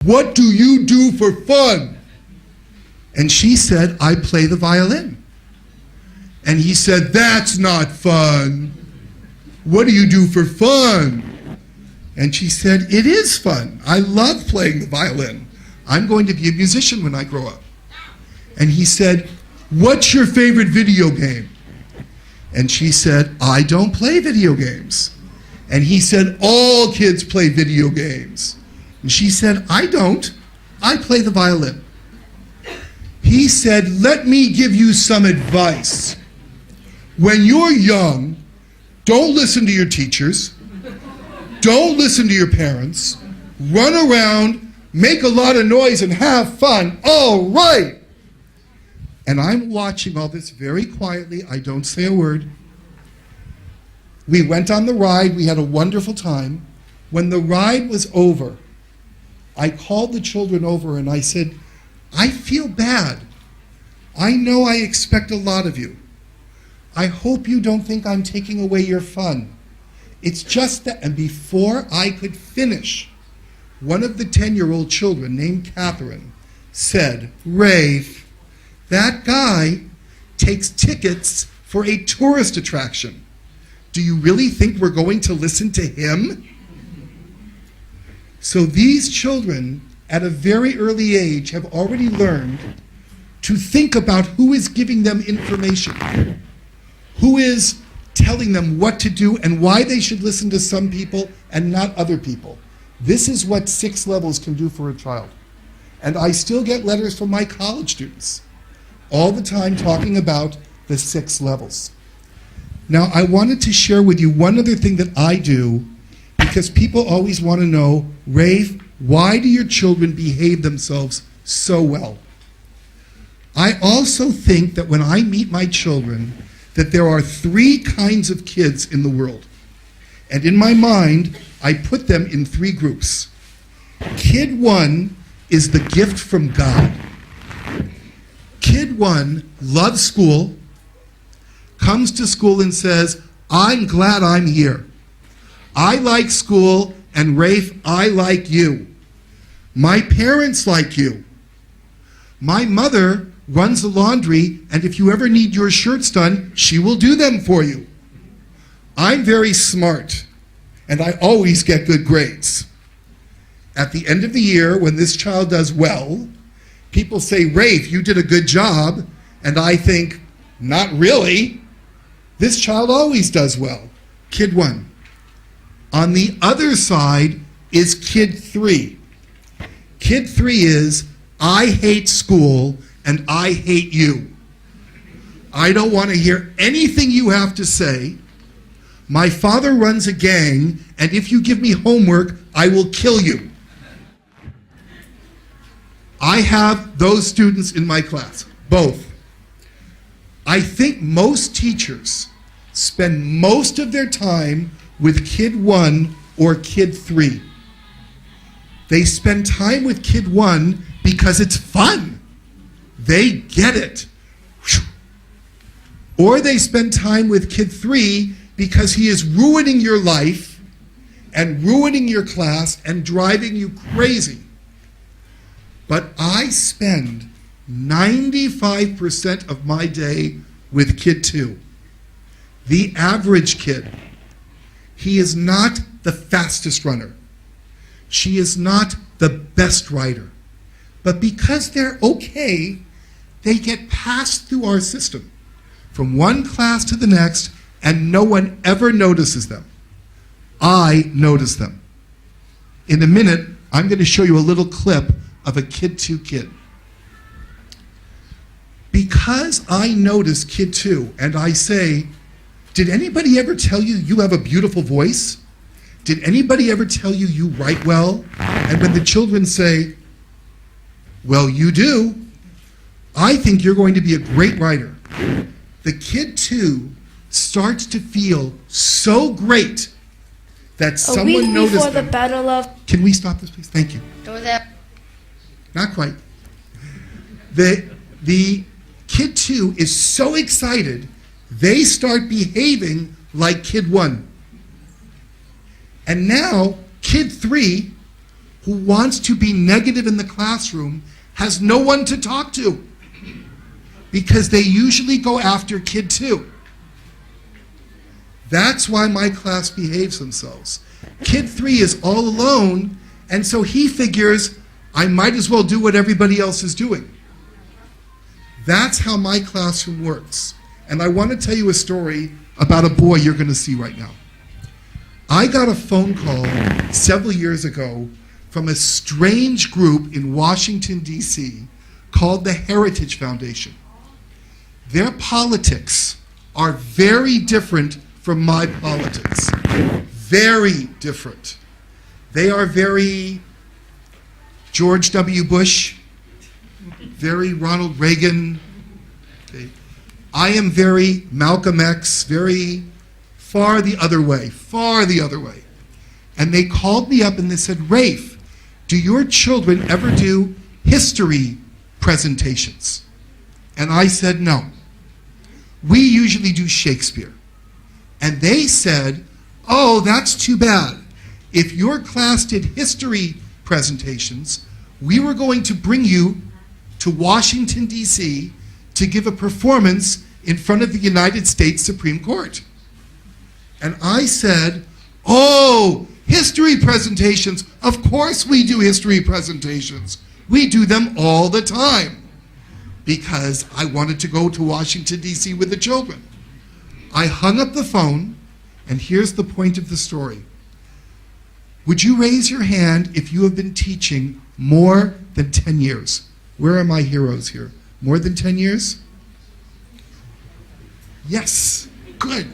what do you do for fun? And she said, I play the violin. And he said, that's not fun. What do you do for fun? And she said, it is fun. I love playing the violin. I'm going to be a musician when I grow up. And he said, what's your favorite video game? And she said, I don't play video games. And he said, all kids play video games. And she said, I don't. I play the violin. He said, let me give you some advice. When you're young, don't listen to your teachers. Don't listen to your parents. Run around, make a lot of noise, and have fun. All right. And I'm watching all this very quietly. I don't say a word. We went on the ride. We had a wonderful time. When the ride was over, I called the children over and I said, I feel bad. I know I expect a lot of you. I hope you don't think I'm taking away your fun. It's just that, and before I could finish, one of the 10-year-old children named Catherine said, Rafe, that guy takes tickets for a tourist attraction. Do you really think we're going to listen to him? So these children, at a very early age, have already learned to think about who is giving them information, who is telling them what to do and why they should listen to some people and not other people. This is what 6 levels can do for a child. And I still get letters from my college students all the time talking about the 6 levels. Now, I wanted to share with you one other thing that I do, because people always want to know, Rafe, why do your children behave themselves so well? I also think that when I meet my children, that there are 3 kinds of kids in the world. And in my mind, I put them in 3 groups. Kid 1 is the gift from God. Kid 1 loves school, comes to school and says, I'm glad I'm here. I like school, and Rafe, I like you. My parents like you. My mother runs the laundry, and if you ever need your shirts done, she will do them for you. I'm very smart, and I always get good grades. At the end of the year, when this child does well, people say, Rafe, you did a good job, and I think, not really. This child always does well. Kid 1. On the other side is Kid 3. Kid 3 is, I hate school, and I hate you. I don't want to hear anything you have to say. My father runs a gang, and if you give me homework, I will kill you. I have those students in my class, both. I think most teachers spend most of their time with Kid 1 or Kid 3. They spend time with Kid 1 because it's fun. They get it. Or they spend time with Kid 3 because he is ruining your life and ruining your class and driving you crazy. But I spend 95% of my day with Kid 2. The average kid. He is not the fastest runner. She is not the best writer. But because they're okay, they get passed through our system from one class to the next, and no one ever notices them. I notice them. In a minute, I'm going to show you a little clip of a Kid 2 kid. Because I notice Kid 2 and I say, did anybody ever tell you you have a beautiful voice? Did anybody ever tell you you write well? And when the children say, well, you do, I think you're going to be a great writer. The Kid 2 starts to feel so great that someone noticed before them. The Battle of... Can we stop this, please? Thank you. Not quite. The Kid 2 is so excited, they start behaving like Kid 1. And now, Kid 3, who wants to be negative in the classroom has no one to talk to, because they usually go after kid 2. That's why my class behaves themselves. Kid 3 is all alone, and so he figures, I might as well do what everybody else is doing. That's how my classroom works. And I want to tell you a story about a boy you're going to see right now. I got a phone call several years ago from a strange group in Washington, D.C. called the Heritage Foundation. Their politics are very different from my politics. Very different. They are very George W. Bush, very Ronald Reagan. Okay. I am very Malcolm X, very far the other way, far the other way. And they called me up and they said, Rafe, do your children ever do history presentations? And I said, no. We usually do Shakespeare. And they said, oh, that's too bad. If your class did history presentations, we were going to bring you to Washington, D.C. to give a performance in front of the United States Supreme Court. And I said, oh, history presentations. Of course we do history presentations. We do them all the time. Because I wanted to go to Washington, D.C. with the children. I hung up the phone, and here's the point of the story. Would you raise your hand if you have been teaching more than 10 years? Where are my heroes here? More than 10 years? Yes, good.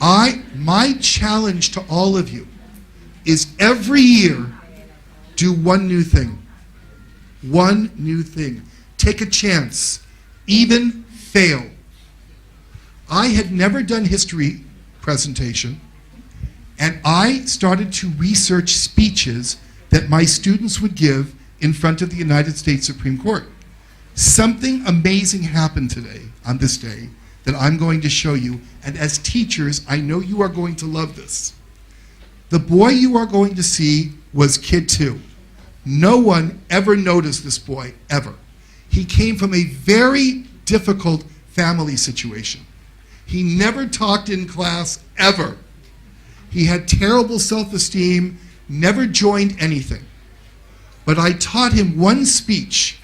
My challenge to all of you is every year, do one new thing. One new thing. Take a chance. Even fail. I had never done history presentation, and I started to research speeches that my students would give in front of the United States Supreme Court. Something amazing happened today, on this day, that I'm going to show you, and as teachers, I know you are going to love this. The boy you are going to see was kid 2. No one ever noticed this boy, ever. He came from a very difficult family situation. He never talked in class, ever. He had terrible self-esteem, never joined anything. But I taught him one speech.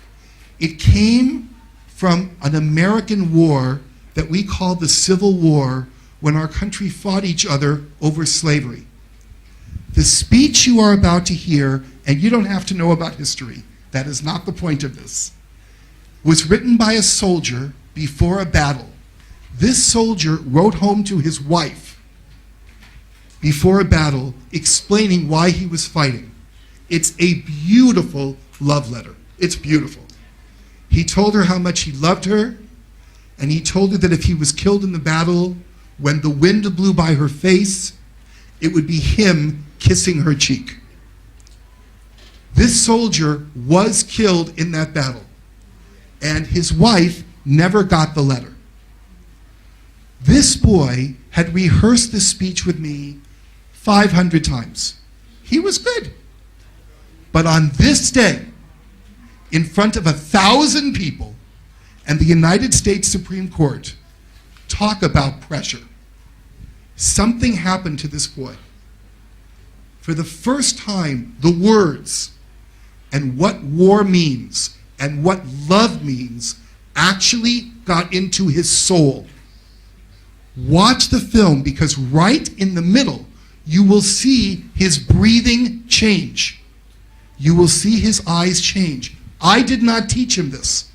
It came from an American war that we call the Civil War, when our country fought each other over slavery. The speech you are about to hear, and you don't have to know about history, that is not the point of this, was written by a soldier before a battle. This soldier wrote home to his wife before a battle explaining why he was fighting. It's a beautiful love letter. It's beautiful. He told her how much he loved her, and he told her that if he was killed in the battle, when the wind blew by her face, it would be him kissing her cheek. This soldier was killed in that battle, and his wife never got the letter. This boy had rehearsed this speech with me 500 times. He was good. But on this day, in front of 1,000 people and the United States Supreme Court, talk about pressure. Something happened to this boy. For the first time, the words and what war means and what love means actually got into his soul. Watch the film, because right in the middle, you will see his breathing change. You will see his eyes change. I did not teach him this.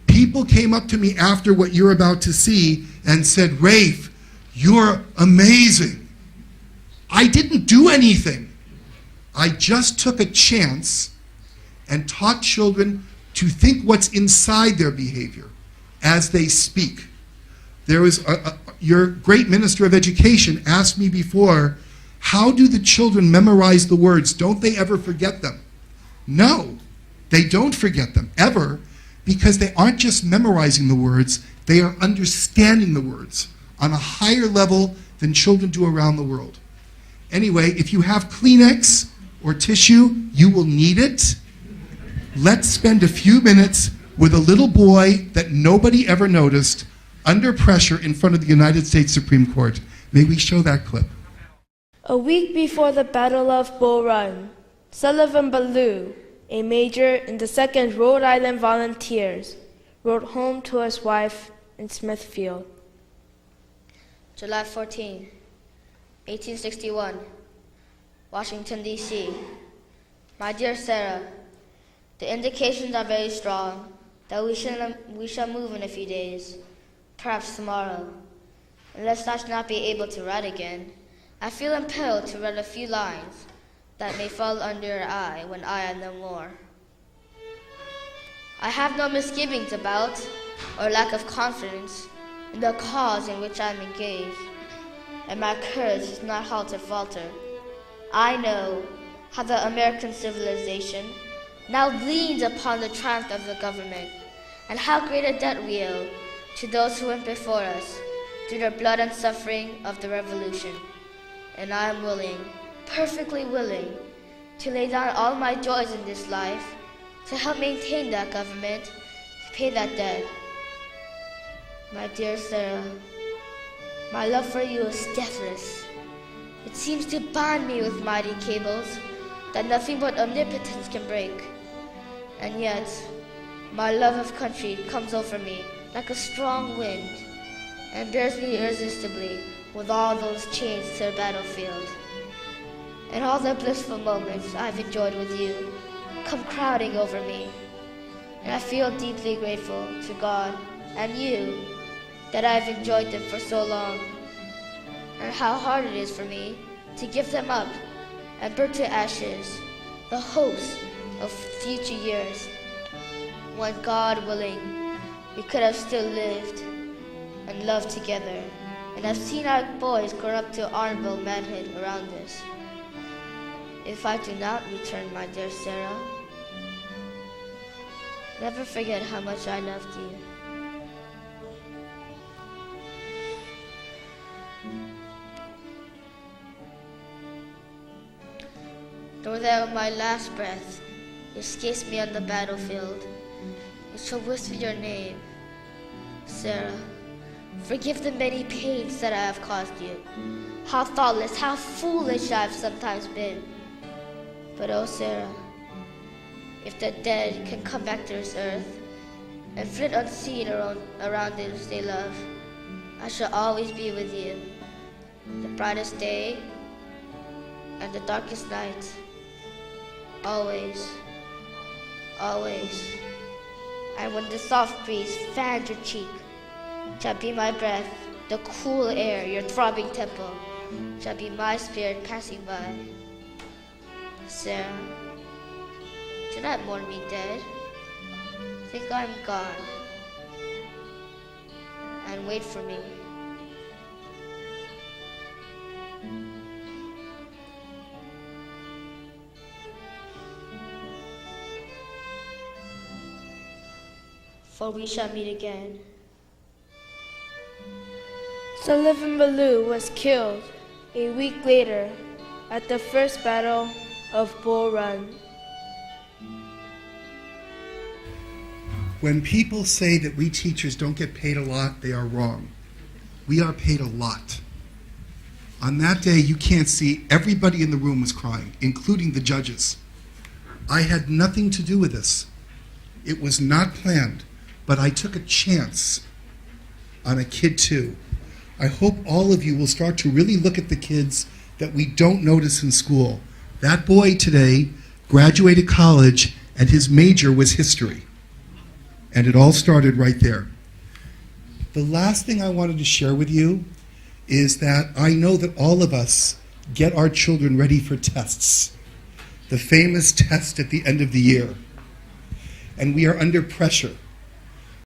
People came up to me after what you're about to see and said, Rafe, you're amazing. I didn't do anything. I just took a chance and taught children to think what's inside their behavior as they speak. There was your great minister of education asked me before, how do the children memorize the words? Don't they ever forget them? No, they don't forget them, ever, because they aren't just memorizing the words, they are understanding the words on a higher level than children do around the world. Anyway, if you have Kleenex, or tissue, you will need it. Let's spend a few minutes with a little boy that nobody ever noticed under pressure in front of the United States Supreme Court. May we show that clip? A week before the Battle of Bull Run, Sullivan Ballou, a major in the 2nd Rhode Island Volunteers, wrote home to his wife in Smithfield. July 14, 1861, Washington, D.C. My dear Sarah, the indications are very strong that we shall move in a few days, perhaps tomorrow. And lest I should not be able to write again, I feel impelled to write a few lines that may fall under your eye when I am no more. I have no misgivings about or lack of confidence in the cause in which I am engaged, and my courage does not halt or falter. I know how the American civilization now leans upon the triumph of the government, and how great a debt we owe to those who went before us through the blood and suffering of the Revolution. And I am willing, perfectly willing, to lay down all my joys in this life to help maintain that government, to pay that debt. My dear Sarah, my love for you is deathless. It seems to bind me with mighty cables that nothing but omnipotence can break. And yet, my love of country comes over me like a strong wind and bears me irresistibly with all those chains to the battlefield. And all the blissful moments I've enjoyed with you come crowding over me, and I feel deeply grateful to God and you that I've enjoyed them for so long, and how hard it is for me to give them up and burn to ashes the hopes of future years, when, God willing, we could have still lived and loved together, and have seen our boys grow up to honorable manhood around us. If I do not return, my dear Sarah, never forget how much I loved you. Nor that my last breath escapes me on the battlefield, it shall whisper your name. Sarah, forgive the many pains that I have caused you. How thoughtless, how foolish I have sometimes been. But oh, Sarah, if the dead can come back to this earth and flit unseen around those they love, I shall always be with you, the brightest day and the darkest night. Always, always. And when the soft breeze fans your cheek, shall be my breath, the cool air, your throbbing temple, shall be my spirit passing by. Sarah, do not mourn me dead. Think I'm gone, and wait for me. For we shall meet again. Sullivan Ballou was killed a week later at the first Battle of Bull Run. When people say that we teachers don't get paid a lot, they are wrong. We are paid a lot. On that day, you can't see, everybody in the room was crying, including the judges. I had nothing to do with this. It was not planned, but I took a chance on a kid too. I hope all of you will start to really look at the kids that we don't notice in school. That boy today graduated college and his major was history. And it all started right there. The last thing I wanted to share with you is that I know that all of us get our children ready for tests. The famous test at the end of the year. And we are under pressure.